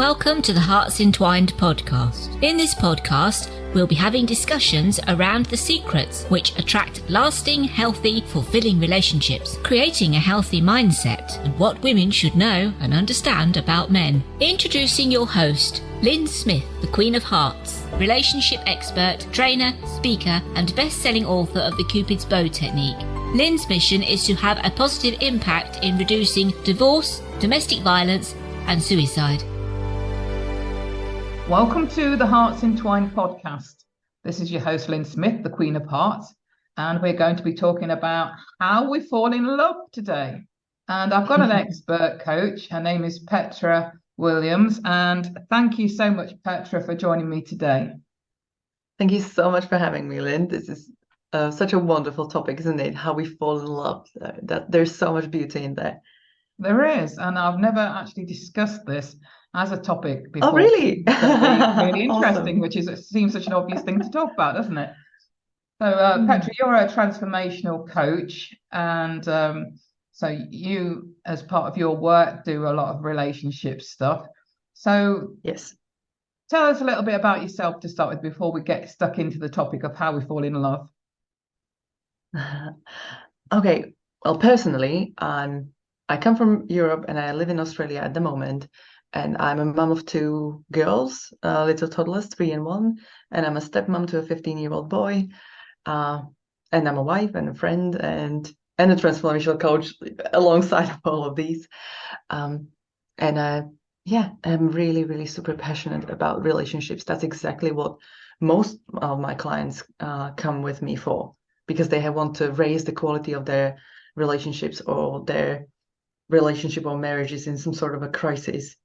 Welcome to the HEARTS Entwined podcast. In this podcast, we'll be having discussions around the secrets which attract lasting, healthy, fulfilling relationships, creating a healthy mindset, and what women should know and understand about men. Introducing your host, Lyn Smith, the Queen of Hearts, relationship expert, trainer, speaker, and best-selling author of the Cupid's Bow technique. Lyn's mission is to have a positive impact in reducing divorce, domestic violence, and suicide. Welcome to the HEARTS Entwined podcast. This is your host, Lyn Smith, the Queen of Hearts, and we're going to be talking about how we fall in love today. And I've got an expert coach. Her name is Petra Williams, and thank you so much, Petra, for joining me today. Thank you so much for having me, Lyn. This is such a wonderful topic, isn't it? How we fall in love. That there's so much beauty in there. There is, and I've never actually discussed this as a topic before. Oh, really? Really interesting, Awesome. which seems such an obvious thing to talk about, doesn't it? So, Petra, you're a transformational coach, and so you, as part of your work, do a lot of relationship stuff. So, Yes. tell us a little bit about yourself to start with before we get stuck into the topic of how we fall in love. Okay. Well, personally, I come from Europe and I live in Australia at the moment. And I'm a mom of two girls, little toddlers, 3 and 1. And I'm a stepmom to a 15-year-old boy. And I'm a wife and a friend and a transformational coach alongside of all of these. I'm really, really super passionate about relationships. That's exactly what most of my clients come with me for, because they want to raise the quality of their relationships, or their relationship or marriage is in some sort of a crisis.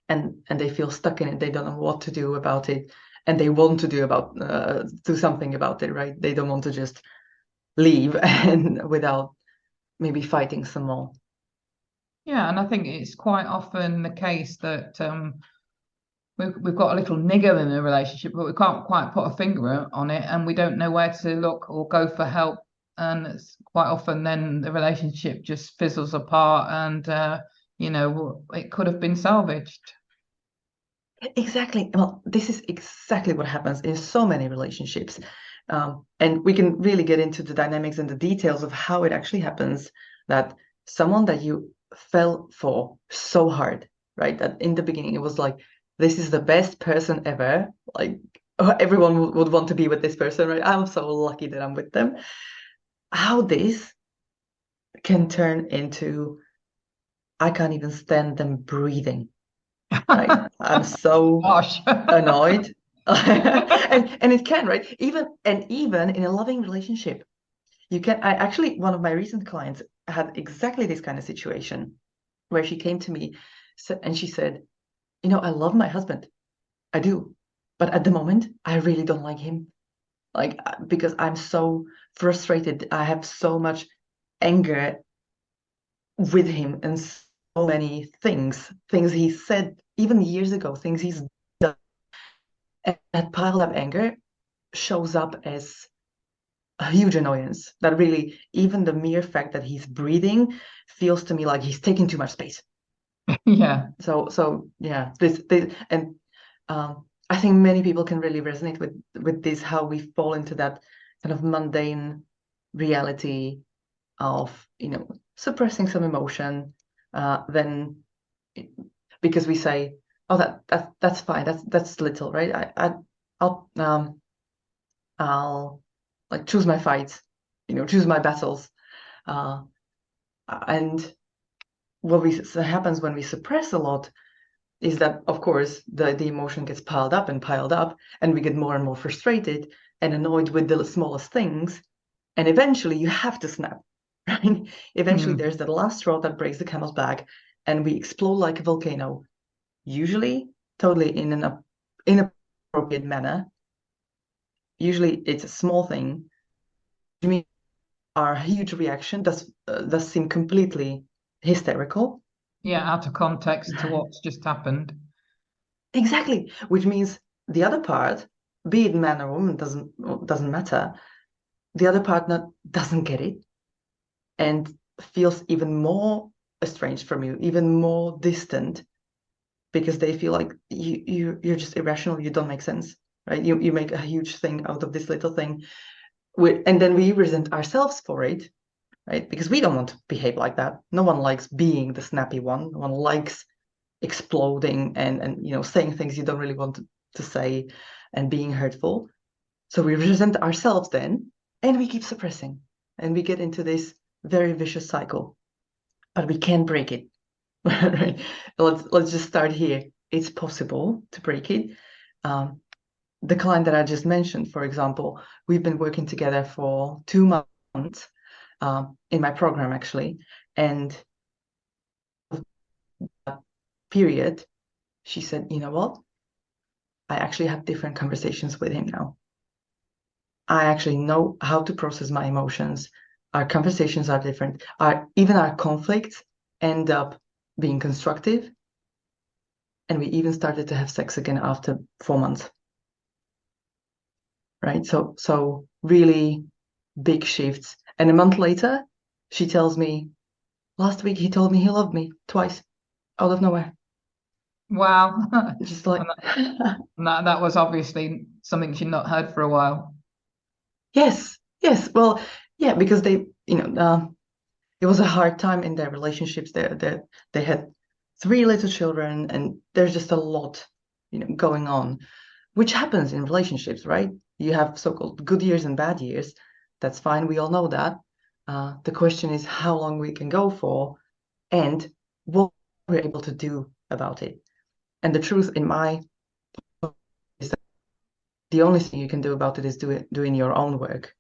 And they feel stuck in it. They don't know what to do about it, and they want to do something about it, right? They don't want to just leave and without maybe fighting some more. Yeah, and I think it's quite often the case that we've got a little niggle in a relationship, but we can't quite put a finger on it, and we don't know where to look or go for help. And it's quite often then the relationship just fizzles apart, and it could have been salvaged. Exactly. Well, this is exactly what happens in so many relationships. And we can really get into the dynamics and the details of how it actually happens, that someone that you fell for so hard, right? That in the beginning, it was like, this is the best person ever. Like, everyone would want to be with this person, right? I'm so lucky that I'm with them. How this can turn into, I can't even stand them breathing. Right? I'm so annoyed. and it can, right? Even in a loving relationship, you can. One of my recent clients had exactly this kind of situation, where she came to me and she said, I love my husband. I do. But at the moment, I really don't like him. Like, because I'm so frustrated. I have so much anger with him, and so many things he said even years ago, things he's done. And that piled up anger shows up as a huge annoyance, that really, even the mere fact that he's breathing feels to me like he's taking too much space. Yeah. So yeah, this and I think many people can really resonate with this, how we fall into that kind of mundane reality of suppressing some emotion, then because we say, oh, that's fine, that's little, right? I'll like choose my fights, choose my battles, and what happens when we suppress a lot is that, of course, the emotion gets piled up, and we get more and more frustrated and annoyed with the smallest things, and eventually you have to snap. Right? Eventually, there's that last straw that breaks the camel's back, and we explode like a volcano, usually totally in an inappropriate manner. Usually, it's a small thing. I mean, our huge reaction does seem completely hysterical. Yeah, out of context to what's just happened. Exactly, which means the other part, be it man or woman, doesn't matter. The other partner doesn't get it, and feels even more estranged from you, even more distant, because they feel like you're just irrational, you don't make sense, right? You make a huge thing out of this little thing, and then we resent ourselves for it, right? Because we don't want to behave like that. No one likes being the snappy one. No one likes exploding and saying things you don't really want to say and being hurtful. So we resent ourselves then, and we keep suppressing, and we get into this very vicious cycle. But we can break it. Right? Let's just start here. It's possible to break it. The client that I just mentioned, for example, we've been working together for 2 months in my program, actually, and that period, she said, you know what? I actually have different conversations with him now. I actually know how to process my emotions. Our conversations are different. Even our conflicts end up being constructive. And we even started to have sex again after 4 months. Right? So really big shifts. And a month later, she tells me, last week he told me he loved me twice out of nowhere. Wow. Just like that was obviously something she'd not heard for a while. Yes. Well, yeah, because they, it was a hard time in their relationships. They had 3 little children, and there's just a lot, going on, which happens in relationships, right? You have so-called good years and bad years. That's fine. We all know that. The question is how long we can go for, and what we're able to do about it. And the truth, in my is that the only thing you can do about it is doing your own work,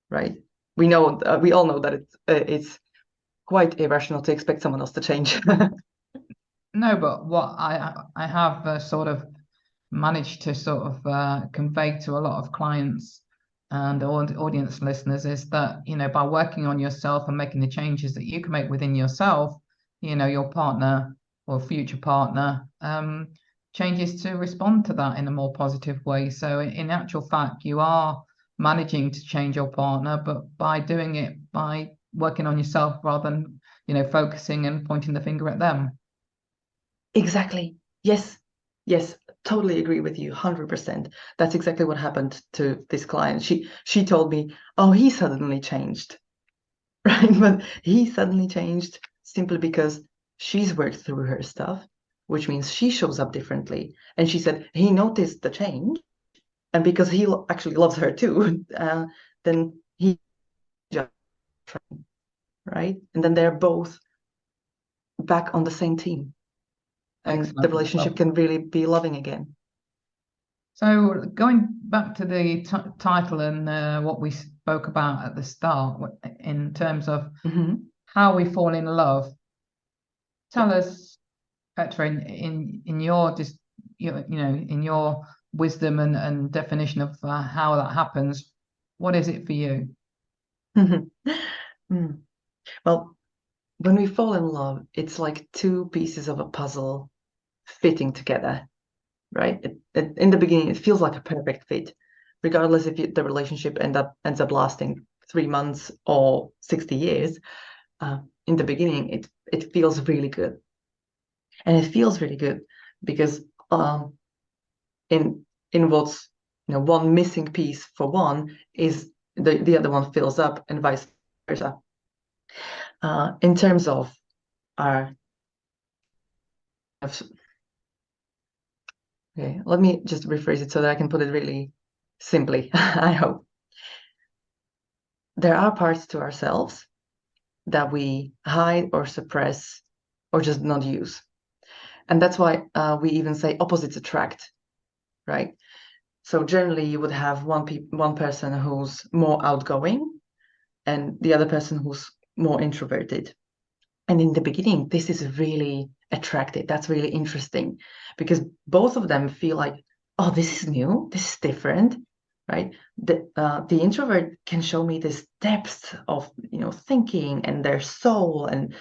right? We all know that it's quite irrational to expect someone else to change. No, but what I have sort of managed to sort of convey to a lot of clients and audience listeners is that, by working on yourself and making the changes that you can make within yourself, your partner or future partner changes to respond to that in a more positive way. So in actual fact, you are managing to change your partner, but by doing it by working on yourself rather than, focusing and pointing the finger at them. Exactly. Yes, totally agree with you, 100%. That's exactly what happened to this client. She told me, oh, he suddenly changed, right? But he suddenly changed simply because she's worked through her stuff, which means she shows up differently. And she said he noticed the change, and because he actually loves her too, then he just, right? And then they're both back on the same team. And Excellent. the relationship can really be loving again. So going back to the title and what we spoke about at the start in terms of how we fall in love, tell us, Petra, in your in your wisdom and definition of how that happens, what is it for you? Well, when we fall in love, it's like 2 pieces of a puzzle fitting together, right? In the beginning, it feels like a perfect fit, regardless if the relationship ends up lasting 3 months or 60 years. In the beginning, it feels really good, and it feels really good because in what's one missing piece for one is the other one fills up, and vice versa. In terms of our Okay, let me just rephrase it so that I can put it really simply, I hope. There are parts to ourselves that we hide or suppress or just not use. And that's why we even say opposites attract, right? So generally you would have one person who's more outgoing and the other person who's more introverted. And in the beginning, this is really attractive. That's really interesting because both of them feel like, oh, this is new, this is different, right? The introvert can show me this depth of thinking and their soul, and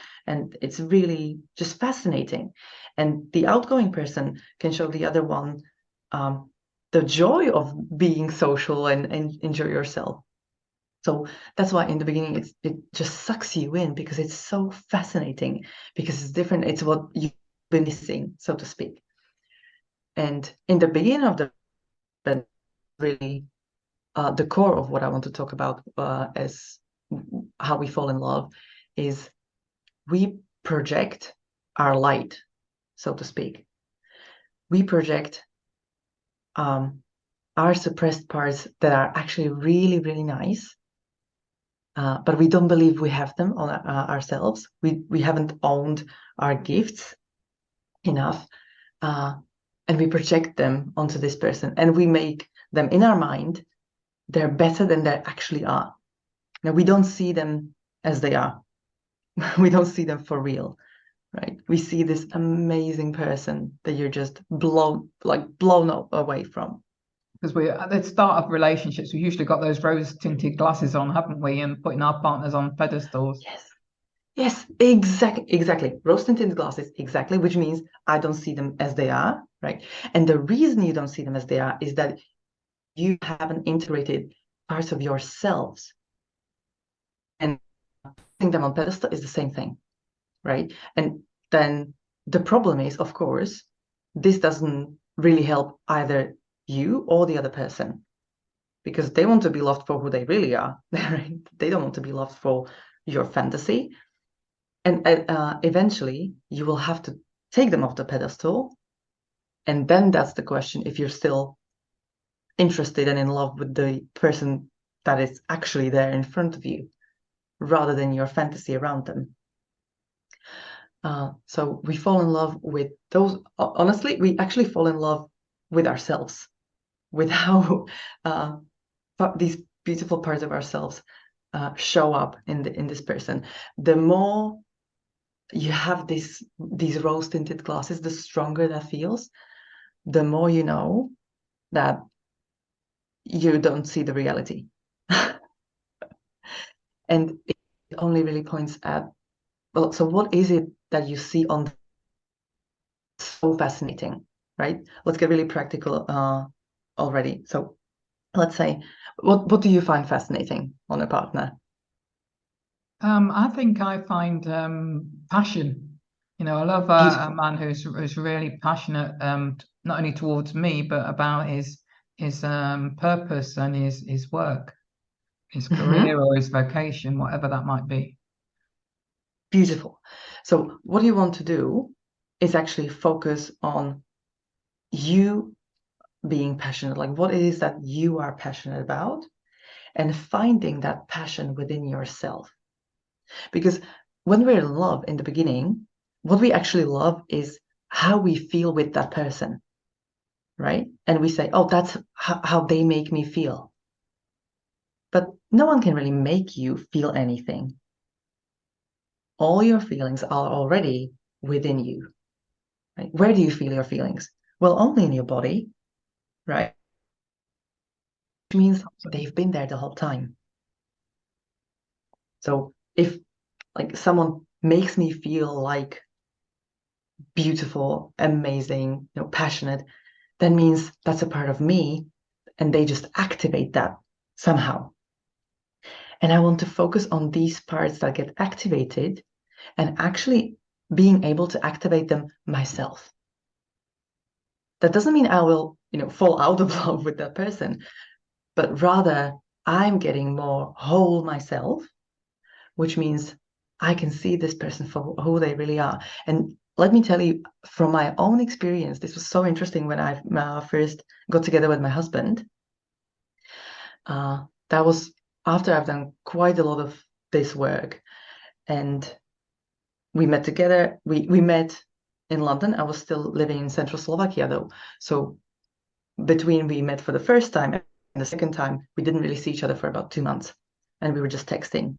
it's really just fascinating. And the outgoing person can show the other one the joy of being social and enjoy yourself. So that's why in the beginning it just sucks you in because it's so fascinating, because it's different. It's what you've been missing, so to speak. And in the beginning of the really the core of what I want to talk about as how we fall in love is we project our light, so to speak. We project our suppressed parts that are actually really, really nice, but we don't believe we have them on ourselves. We haven't owned our gifts enough, and we project them onto this person, and we make them in our mind they're better than they actually are. Now, we don't see them as they are. We don't see them for real, right? We see this amazing person that you're just blown away from. Because we at the start of relationships, we usually got those rose-tinted glasses on, haven't we? And putting our partners on pedestals. Yes, exactly. Rose-tinted glasses, exactly, which means I don't see them as they are, right? And the reason you don't see them as they are is that you haven't integrated parts of yourselves. And putting them on pedestal is the same thing, right? And then the problem is, of course, this doesn't really help either you or the other person, because they want to be loved for who they really are, right? They don't want to be loved for your fantasy. And eventually you will have to take them off the pedestal. And then that's the question, if you're still interested and in love with the person that is actually there in front of you, rather than your fantasy around them. So we fall in love with those. Honestly, we actually fall in love with ourselves, with how these beautiful parts of ourselves show up in this person. The more you have these rose-tinted glasses, the stronger that feels, the more you know that you don't see the reality. And it only really points at, well, so what is it that you see on so fascinating, right? Let's get really practical already. So let's say, what do you find fascinating on a partner? I think I find passion. You know, I love a man who's really passionate, not only towards me, but about his purpose and his work, his career or his vocation, whatever that might be. Beautiful. So what you want to do is actually focus on you being passionate, like what it is that you are passionate about, and finding that passion within yourself. Because when we're in love in the beginning, what we actually love is how we feel with that person, right? And we say, oh, that's how they make me feel. But no one can really make you feel anything. All your feelings are already within you, right? Where do you feel your feelings? Well, only in your body, right? Which means they've been there the whole time. So if like someone makes me feel like beautiful, amazing, passionate, that means that's a part of me, and they just activate that somehow. And I want to focus on these parts that get activated and actually being able to activate them myself. That doesn't mean I will, fall out of love with that person, but rather I'm getting more whole myself, which means I can see this person for who they really are. And let me tell you, from my own experience, this was so interesting when I first got together with my husband. That was after I've done quite a lot of this work. And we met together. We met in London. I was still living in central Slovakia, though. So between we met for the first time and the second time, we didn't really see each other for about 2 months. And we were just texting.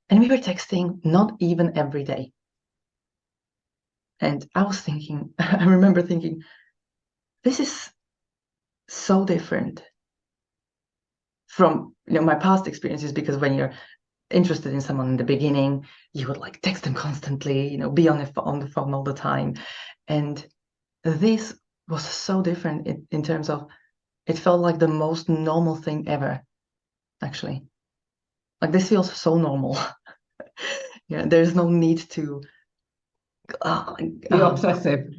And we were texting not even every day. And I was thinking, I remember thinking, this is so different from my past experiences, because when you're interested in someone in the beginning, you would like text them constantly, be on the phone all the time. And this was so different in terms of, it felt like the most normal thing ever, actually. Like, this feels so normal. There's no need to be obsessive.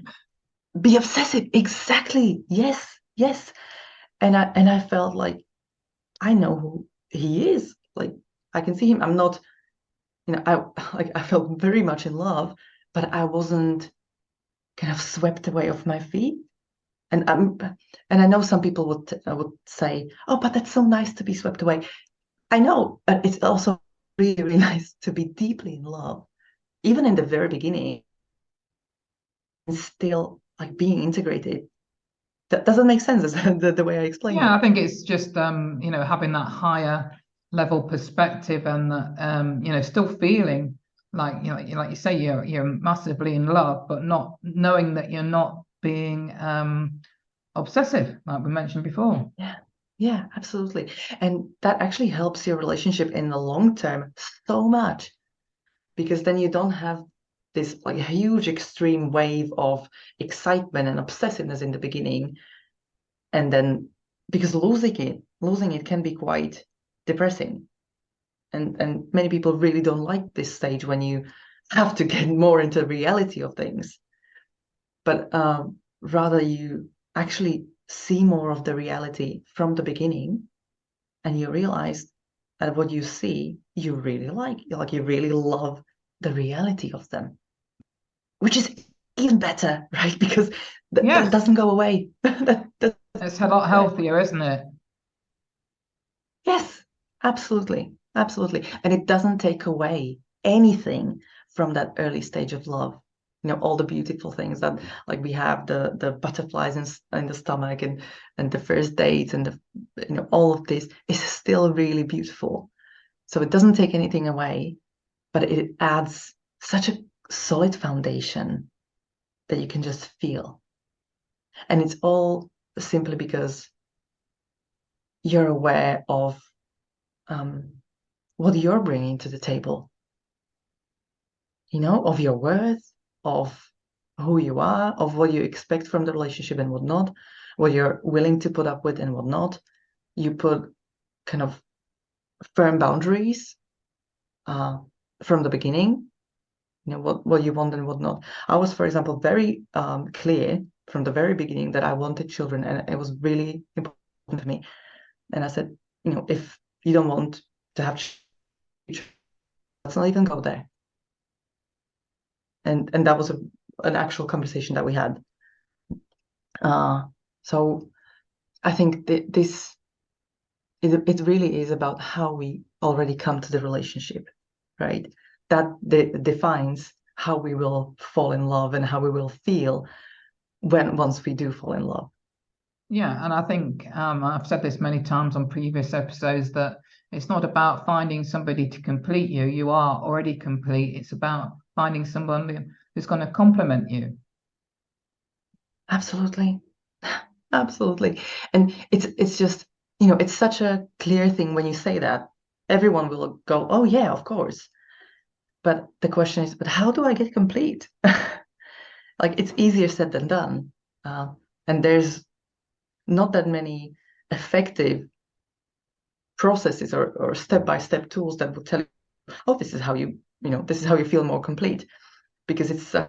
be obsessive. Exactly. Yes. And I felt like I know who he is. Like I can see him. I'm not, I felt very much in love, but I wasn't kind of swept away off my feet. And I know some people would say, "Oh, but that's so nice to be swept away." I know, but it's also really, really nice to be deeply in love, even in the very beginning, and still like being integrated. That doesn't make sense the way I explained it. Yeah, I think it's just having that higher level perspective and that still feeling like like you say you're massively in love, but not knowing that you're not being obsessive, like we mentioned before. Yeah, absolutely. And that actually helps your relationship in the long term so much, because then you don't have this like huge extreme wave of excitement and obsessiveness in the beginning. And then because losing it can be quite depressing. And many people really don't like this stage when you have to get more into the reality of things. But rather you actually see more of the reality from the beginning, and you realize that what you see, you really like you really love the reality of them, which is even better, right? Because that Yes, doesn't go away. that it's a lot healthier, isn't it? Yes, absolutely. And it doesn't take away anything from that early stage of love. All the beautiful things that like we have the butterflies in the stomach and the first dates and the all of this is still really beautiful. So it doesn't take anything away, but it adds such a solid foundation that you can just feel. And it's all simply because you're aware of what you're bringing to the table, of your worth, of who you are, of what you expect from the relationship and what not, what you're willing to put up with and what not. You put kind of firm boundaries from the beginning, what you want and what not. I was, for example, very clear from the very beginning that I wanted children, and it was really important to me. And I said, if you don't want to have children, let's not even go there. And that was an actual conversation that we had. So I think this it really is about how we already come to the relationship, right? That defines how we will fall in love and how we will feel once we do fall in love. Yeah, and I think I've said this many times on previous episodes that it's not about finding somebody to complete you. You are already complete. It's about finding someone who's going to complement you. Absolutely. Absolutely. And it's just, it's such a clear thing when you say that. Everyone will go, oh yeah, of course. But the question is, but how do I get complete? Like it's easier said than done. And there's not that many effective processes or step-by-step tools that will tell you, oh, this is how this is how you feel more complete, because it's a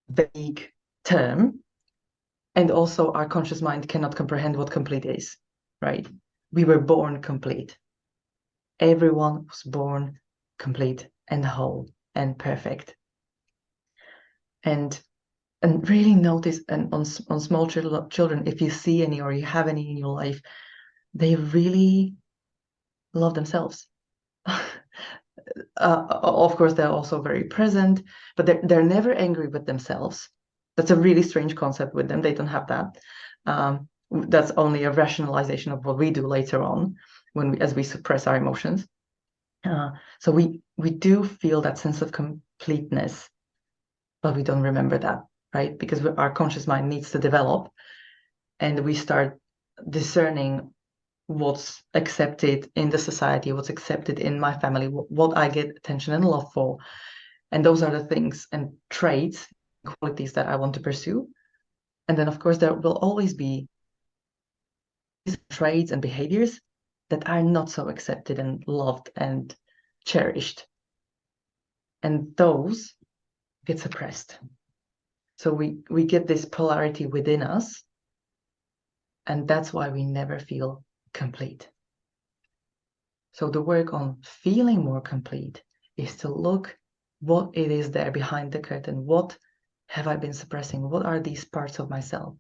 vague term. And also our conscious mind cannot comprehend what complete is, right? We were born complete. Everyone was born complete and whole and perfect. And really notice, and on small children, if you see any or you have any in your life, they really love themselves. Of course, they're also very present, but they're never angry with themselves. That's a really strange concept with them. They don't have that. That's only a rationalization of what we do later on as we suppress our emotions. So we do feel that sense of completeness, but we don't remember that, right? Because our conscious mind needs to develop, and we start discerning what's accepted in the society, what's accepted in my family, what I get attention and love for. And those are the things and traits, qualities that I want to pursue. And then, of course, there will always be traits and behaviors that are not so accepted and loved and cherished. And those get suppressed. So we get this polarity within us, and that's why we never feel complete. So the work on feeling more complete is to look what it is there behind the curtain. What have I been suppressing? What are these parts of myself?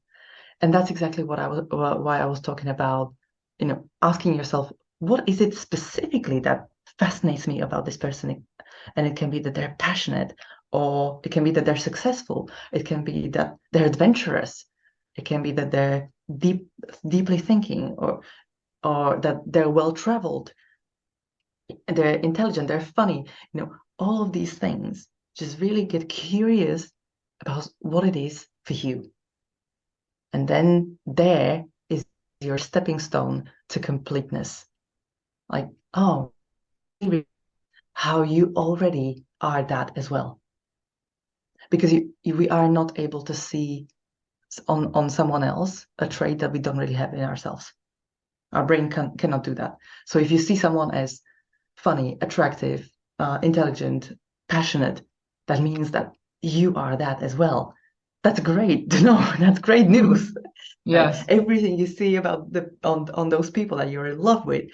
And that's exactly why I was talking about, asking yourself, what is it specifically that fascinates me about this person? And it can be that they're passionate, or it can be that they're successful. It can be that they're adventurous. It can be that they're deeply thinking, or that they're well-traveled, they're intelligent, they're funny. All of these things. Just really get curious about what it is for you. And then there is your stepping stone to completeness. Like, oh, how you already are that as well. Because we are not able to see on someone else a trait that we don't really have in ourselves. Our brain cannot do that. So if you see someone as funny, attractive, intelligent, passionate, that means that you are that as well. That's great to know. That's great news. Yes. Right? Everything you see about on those people that you're in love with,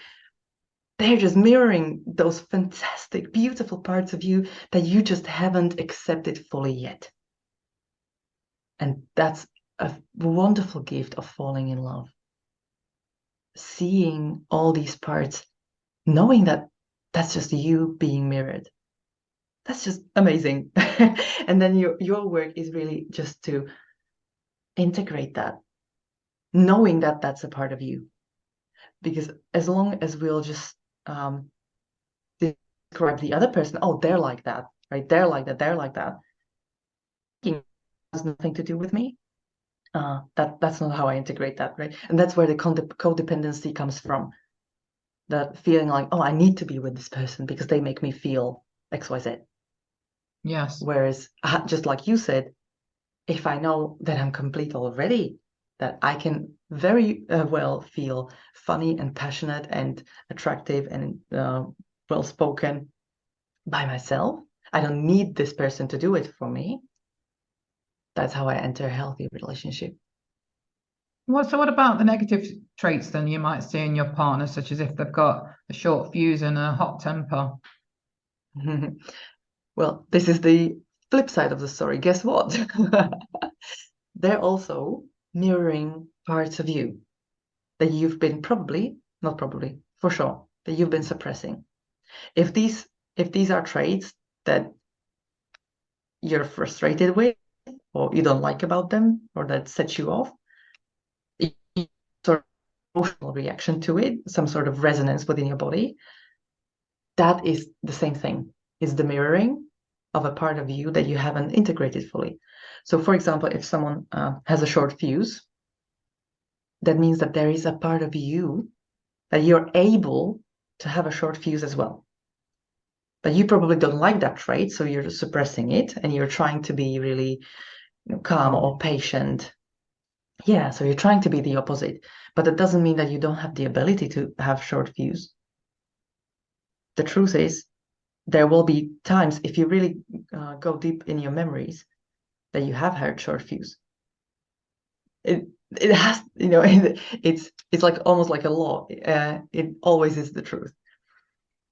they're just mirroring those fantastic, beautiful parts of you that you just haven't accepted fully yet. And that's a wonderful gift of falling in love. Seeing all these parts, knowing that that's just you being mirrored. That's just amazing. And then your work is really just to integrate that, knowing that that's a part of you. Because as long as we'll just describe the other person, oh, they're like that, right? They're like that, they're like that. It has nothing to do with me. That's not how I integrate that, right? And that's where the codependency comes from. That feeling like, oh, I need to be with this person because they make me feel XYZ. Yes. Whereas, just like you said, if I know that I'm complete already, that I can very well feel funny and passionate and attractive and well-spoken by myself, I don't need this person to do it for me. That's how I enter a healthy relationship. So what about the negative traits then you might see in your partner, such as if they've got a short fuse and a hot temper? Well, this is the flip side of the story. Guess what? They're also mirroring parts of you that you've been for sure, that you've been suppressing. If these are traits that you're frustrated with, or you don't like about them, or that sets you off, sort of emotional reaction to it, some sort of resonance within your body, that is the same thing. It's the mirroring of a part of you that you haven't integrated fully. So, for example, if someone has a short fuse, that means that there is a part of you that you're able to have a short fuse as well. But you probably don't like that trait, so you're suppressing it, and you're trying to be really calm or patient. Yeah, so you're trying to be the opposite. But that doesn't mean that you don't have the ability to have short fuse. The truth is, there will be times, if you really go deep in your memories, that you have had short fuse. It has, it's like almost like a law. It always is the truth.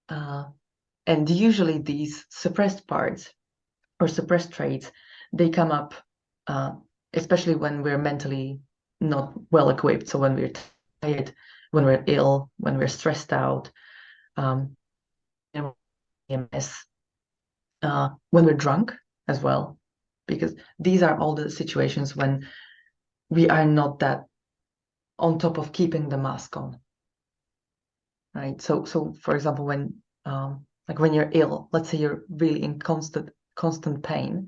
And usually these suppressed parts or suppressed traits, they come up, especially when we're mentally not well equipped. So when we're tired, when we're ill, when we're stressed out, PMS, when we're drunk as well, because these are all the situations when we are not that on top of keeping the mask on, right? So for example, when when you're ill, let's say you're really in constant pain,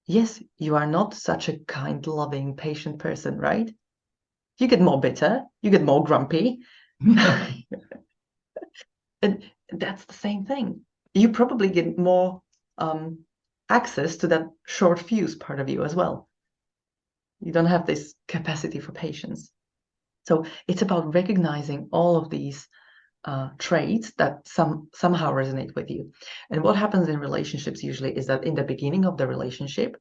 yes, you are not such a kind, loving, patient person, right? You get more bitter, you get more grumpy. And that's the same thing. You probably get more access to that short fuse part of you as well. You don't have this capacity for patience. So it's about recognizing all of these traits that somehow resonate with you. And what happens in relationships usually is that in the beginning of the relationship,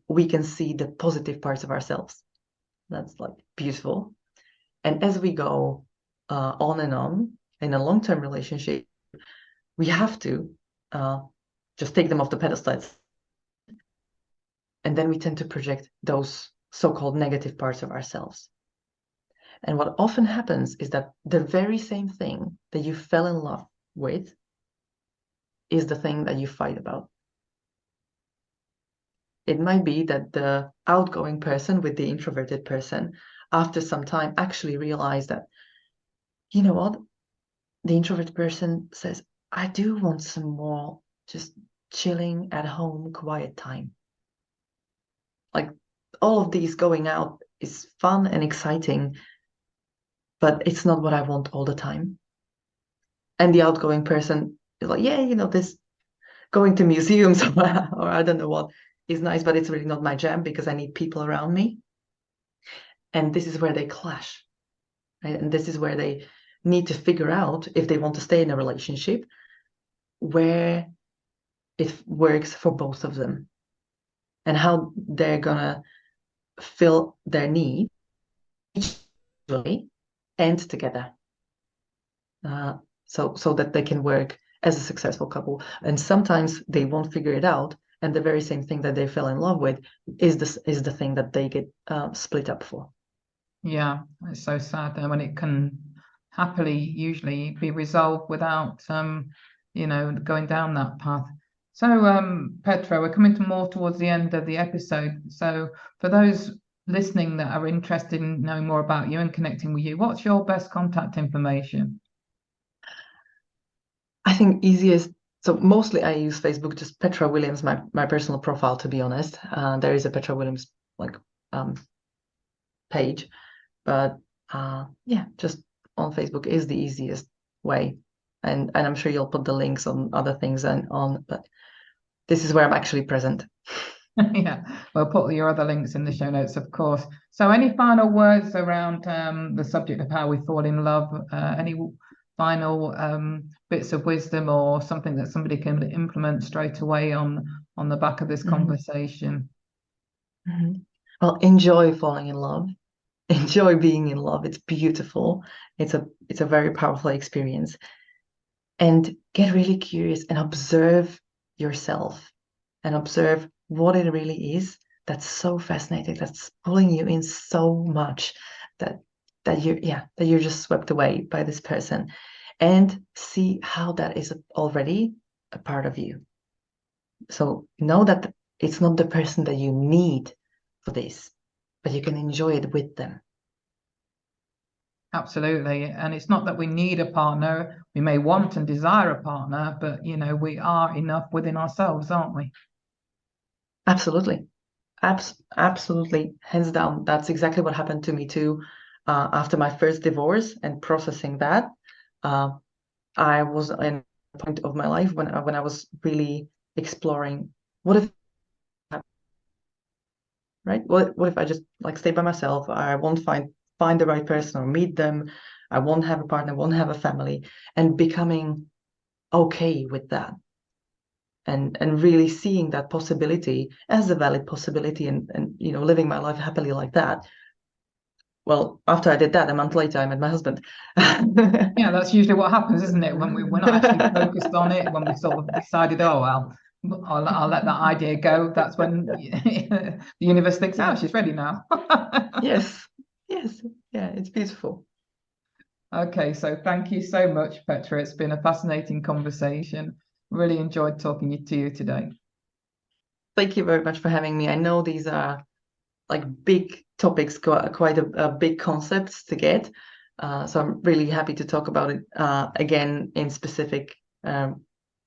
we can see the positive parts of ourselves. That's like beautiful. And as we go on and on in a long-term relationship, we have to just take them off the pedestal. And then we tend to project those so-called negative parts of ourselves. And what often happens is that the very same thing that you fell in love with is the thing that you fight about. It might be that the outgoing person with the introverted person, after some time, actually realize that, you know what? The introverted person says, I do want some more just chilling at home, quiet time. Like all of these going out is fun and exciting, but it's not what I want all the time. And the outgoing person is like, yeah, this going to museums or I don't know what is nice, but it's really not my jam because I need people around me. And this is where they clash, right? And this is where they need to figure out, if they want to stay in a relationship, where it works for both of them and how they're gonna fill their need individually and together, so that they can work as a successful couple. And sometimes they won't figure it out, and the very same thing that they fell in love with is the thing that they get split up for. Yeah, it's so sad when it can happily usually be resolved without going down that path. So Petra, we're coming more towards the end of the episode. So for those listening that are interested in knowing more about you and connecting with you, what's your best contact information? I think easiest, so mostly I use Facebook, just Petra Williams, my personal profile, to be honest. There is a Petra Williams page, but just on Facebook is the easiest way. And I'm sure you'll put the links on other things but this is where I'm actually present. Yeah, we'll put your other links in the show notes, of course. So any final words around the subject of how we fall in love? Any final bits of wisdom or something that somebody can implement straight away on the back of this conversation? Mm-hmm. Well, enjoy falling in love. Enjoy being in love. It's beautiful. It's a very powerful experience. And get really curious and observe yourself and observe what it really is that's so fascinating, that's pulling you in so much that you're just swept away by this person, and see how that is already a part of you. So know that it's not the person that you need for this, but you can enjoy it with them. Absolutely. And it's not that we need a partner. We may want and desire a partner, but we are enough within ourselves, aren't we? Absolutely. Absolutely. Hands down. That's exactly what happened to me too. After my first divorce and processing that, I was in a point of my life when I was really exploring, what if, right? What if I just stay by myself? I won't find the right person or meet them. I won't have a partner, won't have a family, and becoming okay with that. And really seeing that possibility as a valid possibility and living my life happily like that. Well, after I did that, a month later, I met my husband. Yeah, that's usually what happens, isn't it? When we're not actually focused on it, when we sort of decided, oh, well, I'll let that idea go. That's when the universe thinks, oh, she's ready now. Yes. Yeah, it's beautiful. Okay, so thank you so much, Petra. It's been a fascinating conversation. Really enjoyed talking to you today. Thank you very much for having me. I know these are big topics, quite a big concepts to get. So I'm really happy to talk about it again in specific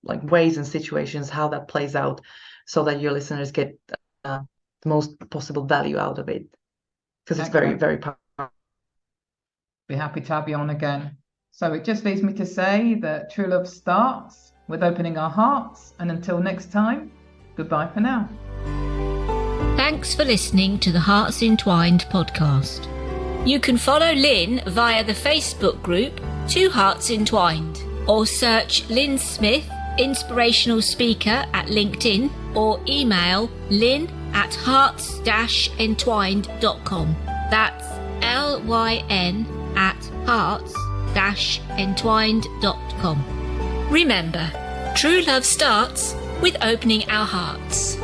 ways and situations, how that plays out, so that your listeners get the most possible value out of it. Because it's very, very powerful. Be happy to have you on again. So it just leaves me to say that true love starts with opening our hearts. And until next time, goodbye for now. Thanks for listening to the Hearts Entwined podcast. You can follow Lyn via the Facebook group 2 Hearts Entwined, or search Lyn Smith, inspirational speaker, at LinkedIn, or email Lyn at hearts-entwined.com. That's LYN at hearts-entwined.com. Remember, true love starts with opening our hearts.